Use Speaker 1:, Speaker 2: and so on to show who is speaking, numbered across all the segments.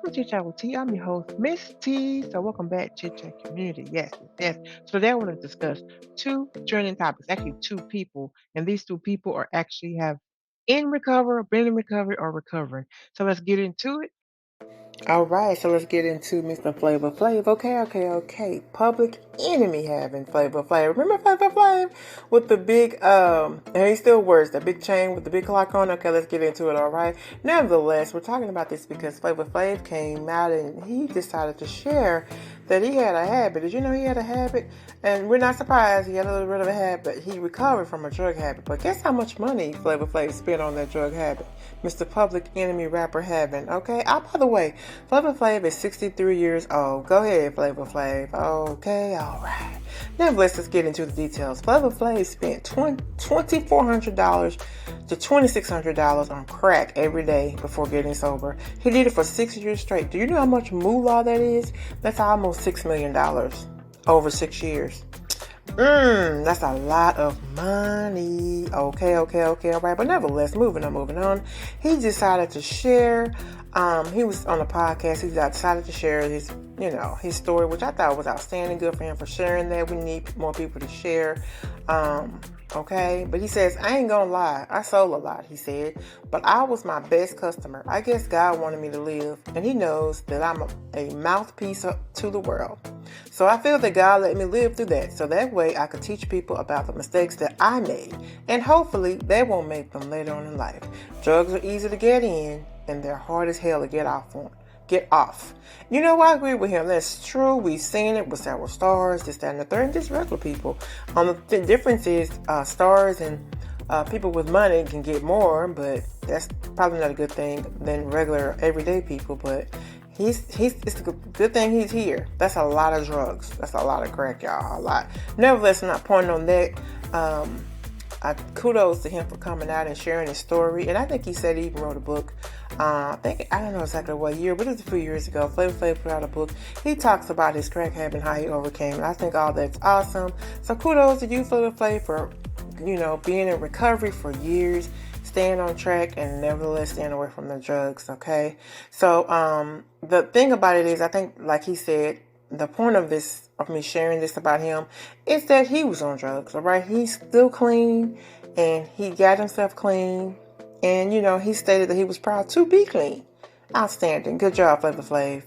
Speaker 1: to Chit Chat with T. I'm your host, Miss T. So welcome back, Chit Chat community. Yes, yes, yes. So today I want to discuss two trending topics. Actually, two people, and these two people are actually have in recovery, been in recovery, or recovering. So let's get into it.
Speaker 2: All right, so let's get into Mr. Flavor Flav. Okay. Public Enemy having Flavor Flav. Remember Flavor Flav with the big, and he still wears the big chain with the big clock on. Okay, let's get into it. All right. Nevertheless, we're talking about this because Flavor Flav came out and he decided to share that he had a habit. Did you know he had a habit? And we're not surprised he had a little bit of a habit. He recovered from a drug habit. But guess how much money Flavor Flav spent on that drug habit? Mr. Public Enemy rapper having. Okay. Oh, by the way, Flavor Flav is 63 years old. Go ahead, Flavor Flav. Okay, all right. Now let's get into the details. Flavor Flav spent $2,400 to $2,600 on crack every day before getting sober. He did it for 6 years straight. Do you know how much moolah that is? That's almost $6 million over 6 years. That's a lot of money. Okay, all right. But nevertheless, moving on. He decided to share. He was on a podcast. He decided to share his story, which I thought was outstanding. Good for him for sharing that. We need more people to share. Okay, but he says, I ain't gonna lie, I sold a lot, he said, but I was my best customer. I guess God wanted me to live, and he knows that I'm a mouthpiece to the world. So I feel that God let me live through that, so that way I could teach people about the mistakes that I made, and hopefully they won't make them later on in life. Drugs are easy to get in, and they're hard as hell to get off. You know, I agree with him. That's true. We've seen it with several stars, this, that, and the third, and just regular people. The difference is stars and people with money can get more, but that's probably not a good thing than regular everyday people. But it's a good thing he's here. That's a lot of drugs. That's a lot of crack, y'all. A lot. Nevertheless, I'm not pointing on that. Kudos to him for coming out and sharing his story. And I think he said he even wrote a book. I don't know exactly what year, but it was a few years ago. Flavor Flav put out a book. He talks about his crack habit and how he overcame it. I think all that's awesome. So kudos to you, Flavor Flav, for being in recovery for years, staying on track, and nevertheless staying away from the drugs. Okay. So the thing about it is, I think, like he said, the point of me sharing this about him is that he was on drugs, all right? He's still clean, and he got himself clean, and, he stated that he was proud to be clean. Outstanding. Good job, Flavor Flav.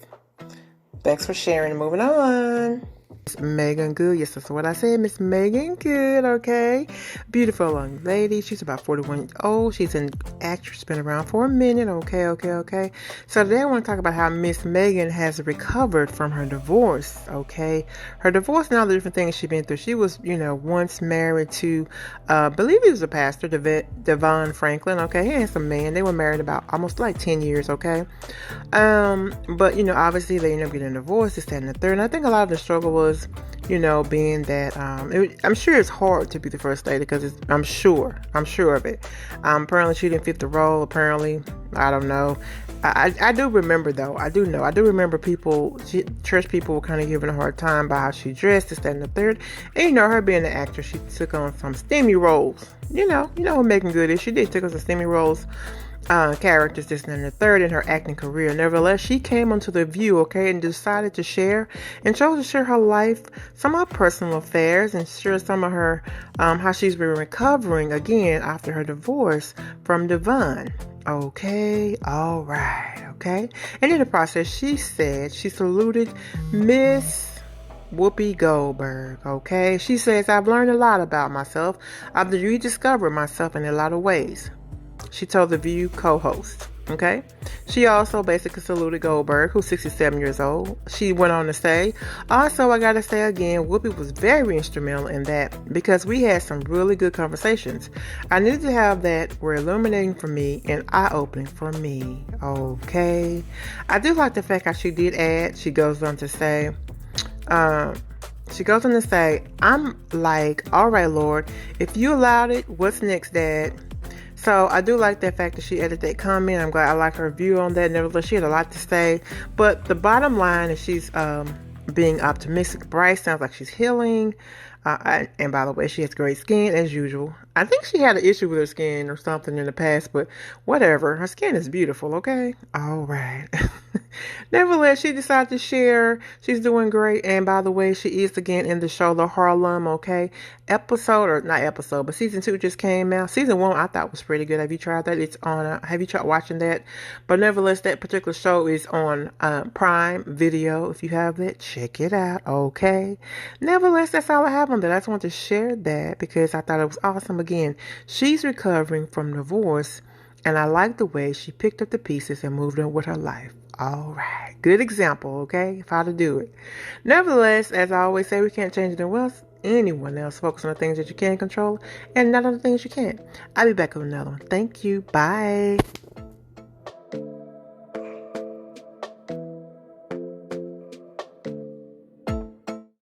Speaker 2: Thanks for sharing and moving on. Miss Megangood. Yes, that's what I said. Miss Megangood, okay? Beautiful young lady. She's about 41 years old. She's an actress, been around for a minute. Okay. So today I want to talk about how Miss Megan has recovered from her divorce, okay? Her divorce and all the different things she's been through. She was, once married to, I believe he was a pastor, Devon Franklin, okay? He and some man. They were married about almost like 10 years, okay? But, obviously they ended up getting divorced, this, that, and the third. And I think a lot of the struggle was, being that I'm sure it's hard to be the first lady because I'm sure of it. Apparently she didn't fit the role. Apparently, I don't know. I do remember though. I do remember church people were kind of giving a hard time by how she dressed, this, that, and the third. And her being an actress, she took on some steamy roles. You know what Megan Good is. She took on some steamy roles. Characters, this and the third in her acting career. Nevertheless, she came onto The View, okay, and decided to share and chose to share her life, some of her personal affairs, and share some of her, how she's been recovering again after her divorce from Devon. Okay, all right, okay. And in the process, she said she saluted Miss Whoopi Goldberg, okay. She says, I've learned a lot about myself. I've rediscovered myself in a lot of ways. She told The View co-host, okay? She also basically saluted Goldberg, who's 67 years old. She went on to say, also, I gotta say again, Whoopi was very instrumental in that because we had some really good conversations. I needed to have that were illuminating for me and eye-opening for me, okay? I do like the fact how she did add, she goes on to say, I'm like, all right, Lord, if you allowed it, what's next, Dad? So I do like that fact that she added that comment. I'm glad I like her view on that. Nevertheless, she had a lot to say. But the bottom line is she's being optimistic. Bryce sounds like she's healing. And by the way, she has great skin as usual. I think she had an issue with her skin or something in the past, but whatever. Her skin is beautiful, okay? All right. Nevertheless, she decided to share. She's doing great. And by the way, she is again in the show The Harlem, okay? Episode, or not episode, but season 2 just came out. Season 1 I thought was pretty good. Have you tried that? It's on, have you tried watching that? But nevertheless, that particular show is on Prime Video. If you have that, check it out, okay? Nevertheless, that's all I have on that. I just wanted to share that because I thought it was awesome. Again, she's recovering from divorce, and I like the way she picked up the pieces and moved on with her life. All right. Good example, okay, of how to do it. Nevertheless, as I always say, we can't change anyone else. Focus on the things that you can control and not on the things you can't. I'll be back with another one. Thank you. Bye.